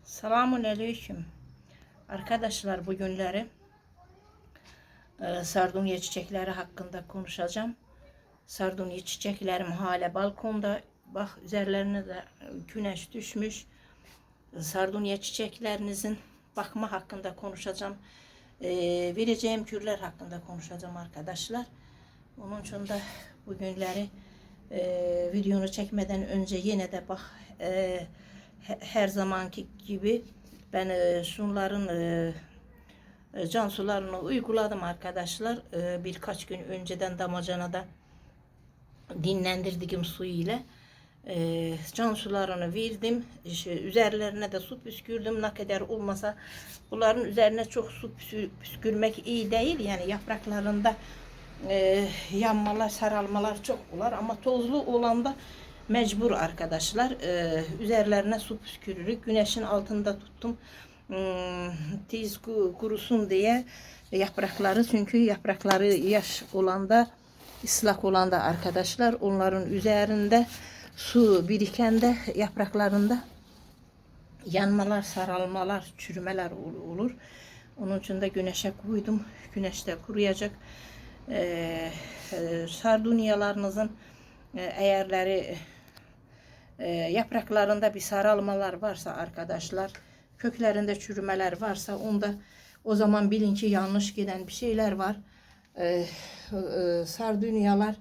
Selamun aleyküm. Arkadaşlar bugünleri sardunya çiçekleri hakkında konuşacağım. Sardunya çiçeklerim hala balkonda. Bak üzerlerine de güneş düşmüş. Sardunya çiçeklerinizin bakma hakkında konuşacağım. Vereceğim kürler hakkında konuşacağım arkadaşlar. Onun için de bugünleri videonu çekmeden önce yine de bak her zamanki gibi ben şunların can sularını uyguladım arkadaşlar. Birkaç gün önceden damacanada dinlendirdiğim su ile can sularını verdim. Üzerlerine de su püskürdüm. Ne kadar olmasa bunların üzerine çok su püskürmek iyi değil. Yani yapraklarında yanmalar, saralmalar çok olur ama tozlu olanda mecbur arkadaşlar. Üzerlerine su püskürürük. Güneşin altında tuttum. Tiz kurusun diye yaprakları, çünkü yaprakları yaş olanda, ıslak olanda arkadaşlar, onların üzerinde su birikende yapraklarında yanmalar, saralmalar, çürümeler olur. Onun için de güneşe koydum. Güneşte kuruyacak. Sardunyalarınızın eğerleri yapraklarında bir saralmalar varsa arkadaşlar, köklerinde çürümeler varsa onda o zaman bilin ki yanlış giden bir şeyler var. Sardunyalar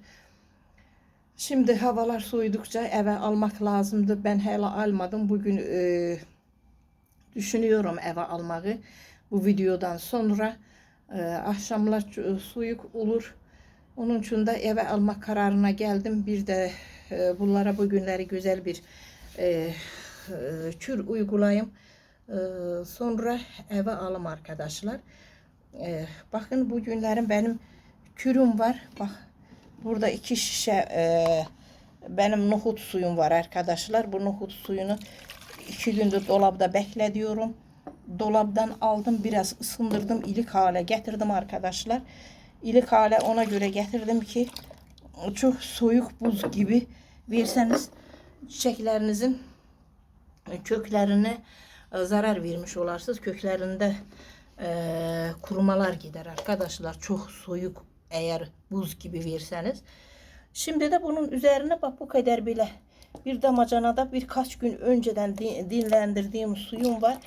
şimdi havalar soğudukça eve almak lazımdı. Ben hala almadım. Bugün düşünüyorum eve almayı. Bu videodan sonra akşamlar soğuk olur. Onun için de eve almak kararına geldim. Bir de bunlara bugünleri güzel bir kür uygulayayım. Sonra eve alım arkadaşlar. Bakın bugünlerin benim kürüm var. Bak burada 2 şişe benim nohut suyum var arkadaşlar. Bu nohut suyunu 2 gündür dolapta bekletiyorum. Dolaptan aldım, biraz ısındırdım, ilik hale getirdim arkadaşlar. İlik hale ona göre getirdim ki çok soğuk buz gibi verseniz çiçeklerinizin köklerine zarar vermiş olarsınız. Köklerinde kurumalar gider arkadaşlar. Çok soğuk eğer buz gibi verseniz. Şimdi de bunun üzerine bak bu kadar bile bir damacanada birkaç gün önceden dinlendirdiğim suyum var.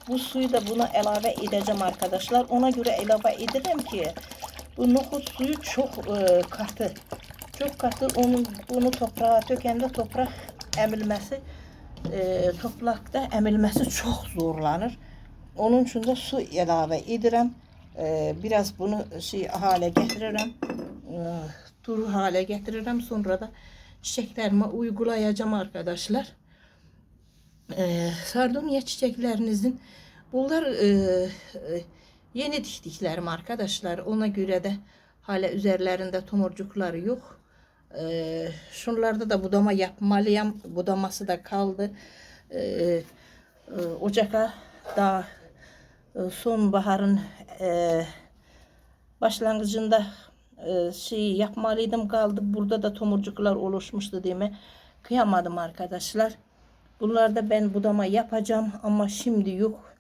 Bu suyu da buna ilave edeceğim arkadaşlar. Ona göre ilave ederim ki bu nohut suyu çok katı. Çok katı. Bunu toprağa tökende toprak emilmesi, toprakta emilmesi çok zorlanır. Onun için de su ilave ederim. Biraz bunu hale getiririm. Duru hale getiririm. Sonra da çiçeklerime uygulayacağım arkadaşlar. Sardunya çiçeklerinizin bunlar yeni diktiklerim arkadaşlar. Ona göre de hala üzerlerinde tomurcukları yok. Şunlarda da budama yapmalıyım. Budaması da kaldı. Ocak'a daha sonbaharın başlangıcında yapmalıydım, kaldı. Burada da tomurcuklar oluşmuştu diye kıyamadım arkadaşlar. Bunlarda ben budama yapacağım ama şimdi yok.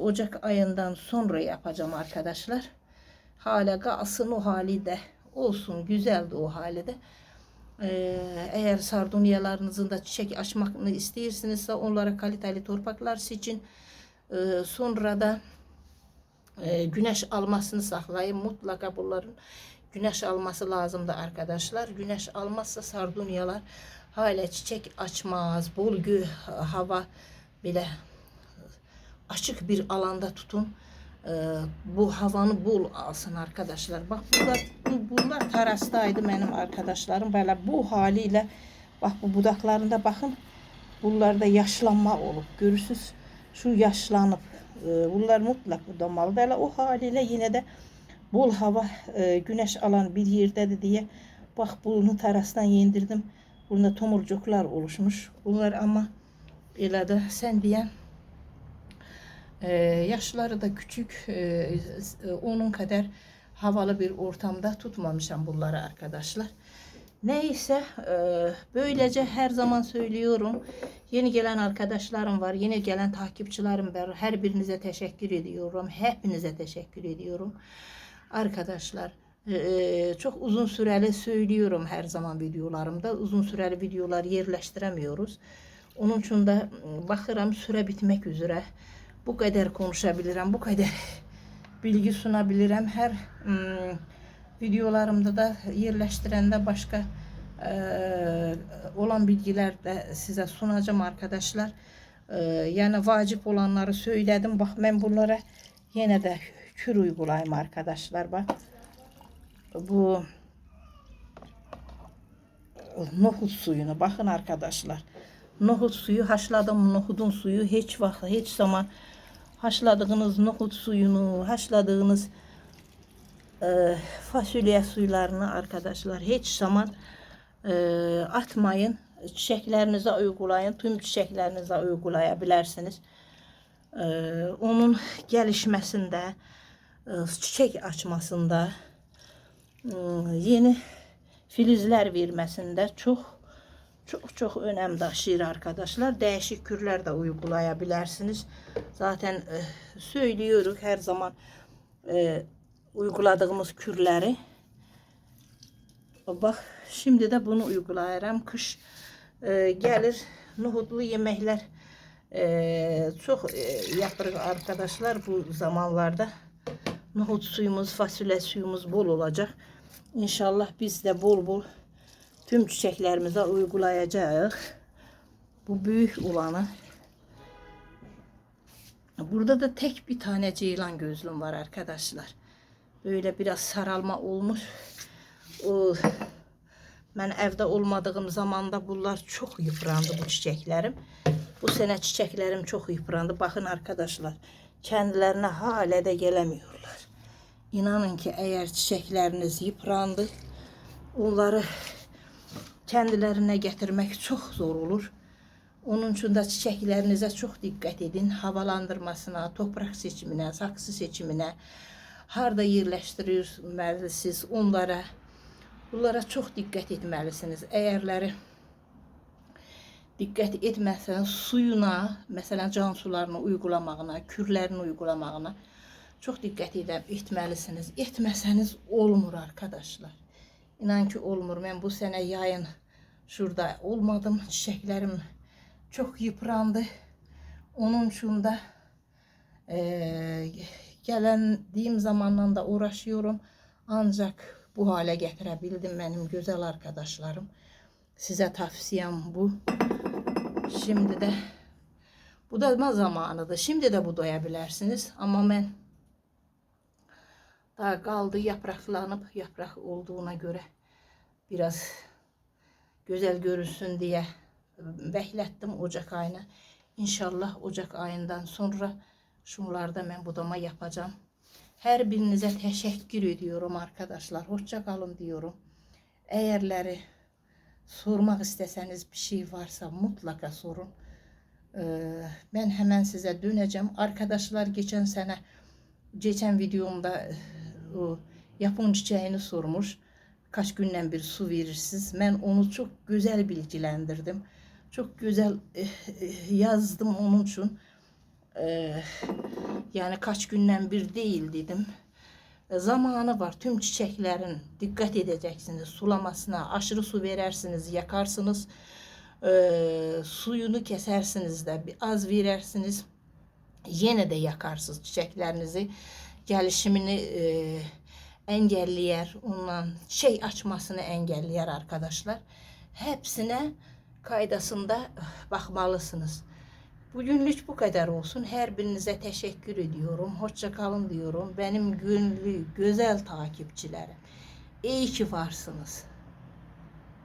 Ocak ayından sonra yapacağım arkadaşlar. Hala kalsın o hali de olsun, güzeldi o hali de. Eğer sardunyalarınızın da çiçek açmasını istiyorsanız onlara kaliteli torpaklar seçin. Sonra da güneş almasını saklayın. Mutlaka bunların güneş alması lazımdı arkadaşlar. Güneş almazsa sardunyalar hala çiçek açmaz. Bol hava bile açık bir alanda tutun. Bu havanı bol alsın arkadaşlar. Bak bunlar terastaydı benim arkadaşlarım. Böyle bu haliyle bak bu budaklarında bakın. Bunlarda yaşlanma olup görürsünüz. Şu yaşlanıp bunlar mutlak budamalı. Böyle o haliyle yine de bol hava güneş alan bir yerdedir diye bak bunu terastan yendirdim. Bunda tomurcuklar oluşmuş. Bunlar ama elə de sen diyen yaşları da küçük, onun kadar havalı bir ortamda tutmamışam bunları arkadaşlar. Neyse, böylece her zaman söylüyorum. Yeni gelen arkadaşlarım var, yeni gelen takipçilerim var. Her birinize teşekkür ediyorum. Hepinize teşekkür ediyorum. Arkadaşlar, çok uzun süreli söylüyorum her zaman videolarımda. Uzun süreli videolar yerleştiremiyoruz. Onun için de bakıram süre bitmek üzere. Bu kadar konuşabilirim, bu kadar bilgi sunabilirim. Her videolarımda da yerleştirende başka olan bilgiler de size sunacağım arkadaşlar. Yani vacip olanları söyledim. Bak ben bunlara yine de kür uygulayayım arkadaşlar. Bak bu nohut suyunu bakın arkadaşlar. Nohut suyu haşladım. Nohudun suyu hiç vakit hiç zaman haşladığınız nohut suyunu, haşladığınız fasulye suylarını arkadaşlar hiç zaman atmayın. Çiçeklerinize uygulayın. Tüm çiçeklerinize uygulayabilirsiniz. Onun gelişmesinde, çiçek açmasında, yeni filizler vermesinde çok önem taşır arkadaşlar. Değişik kürler de uygulayabilirsiniz. Zaten söylüyoruz her zaman uyguladığımız kürleri. Bak şimdi de bunu uygulayacağım. Kış gelir, nohutlu yemekler çok yapırıq arkadaşlar bu zamanlarda. Nohut suyumuz, fasulye suyumuz bol olacak. İnşallah biz de bol bol tüm çiçeklerimize uygulayacağız. Bu büyük olanı. Burada da tek bir tane ceylan gözlüm var arkadaşlar. Böyle biraz saralma olmuş. Ben evde olmadığım zamanda bunlar çok yıprandı bu çiçeklerim. Bu sene çiçeklerim çok yıprandı. Bakın arkadaşlar, kendilerine hala da gelemiyorlar. İnanın ki eğer çiçekleriniz yıprandı, onları kendilerine getirmek çok zor olur. Onun için de çiçeklerinize çok dikkat edin. Havalandırmasına, toprak seçimine, saksı seçimine, harda yerleştirməlisiniz onlara. Bunlara çok dikkat etmelisiniz. Eğerleri dikkat etmezseniz suyuna, mesela can sularını uygulamağına, kürlerini uygulamağına çok dikkat etmelisiniz. Etmeseniz olmur arkadaşlar. İnan ki olmur. Ben bu sene yayın şurada olmadım. Çiçeklerim çok yıprandı. Onun için de geldiğim zamandan da uğraşıyorum. Ancak bu hale getirebildim benim güzel arkadaşlarım. Size tavsiyem bu. Şimdi de budama zamanıdır. Şimdi de budayabilirsiniz. Ama ben daha kaldı yapraklanıp yaprak olduğuna göre biraz güzel görünsün diye beklettim Ocak ayına. İnşallah Ocak ayından sonra şunlarda ben budama yapacağım. Her birinize teşekkür ediyorum arkadaşlar. Hoşça kalın diyorum. Eğerleri sormak isteseniz bir şey varsa mutlaka sorun. Ben hemen size döneceğim. Arkadaşlar geçen videomda o yapın çiçeğini sormuş. Kaç günden bir su verirsiniz? Ben onu çok güzel bilgilendirdim. Çok güzel yazdım onun için. Yani kaç günden bir değil dedim. Zamanı var. Tüm çiçeklerin dikkat edeceksiniz. Sulamasına aşırı su verersiniz, yakarsınız. Suyunu kesersiniz de az verirsiniz. Yine de yakarsınız çiçeklerinizi. Gelişimini engelleyer. Ondan açmasını engelleyer arkadaşlar. Hepsine kaydasında bakmalısınız. Bugünlük bu kadar olsun. Her birinize teşekkür ediyorum. Hoşça kalın diyorum. Benim güzel takipçilerim. İyi ki varsınız.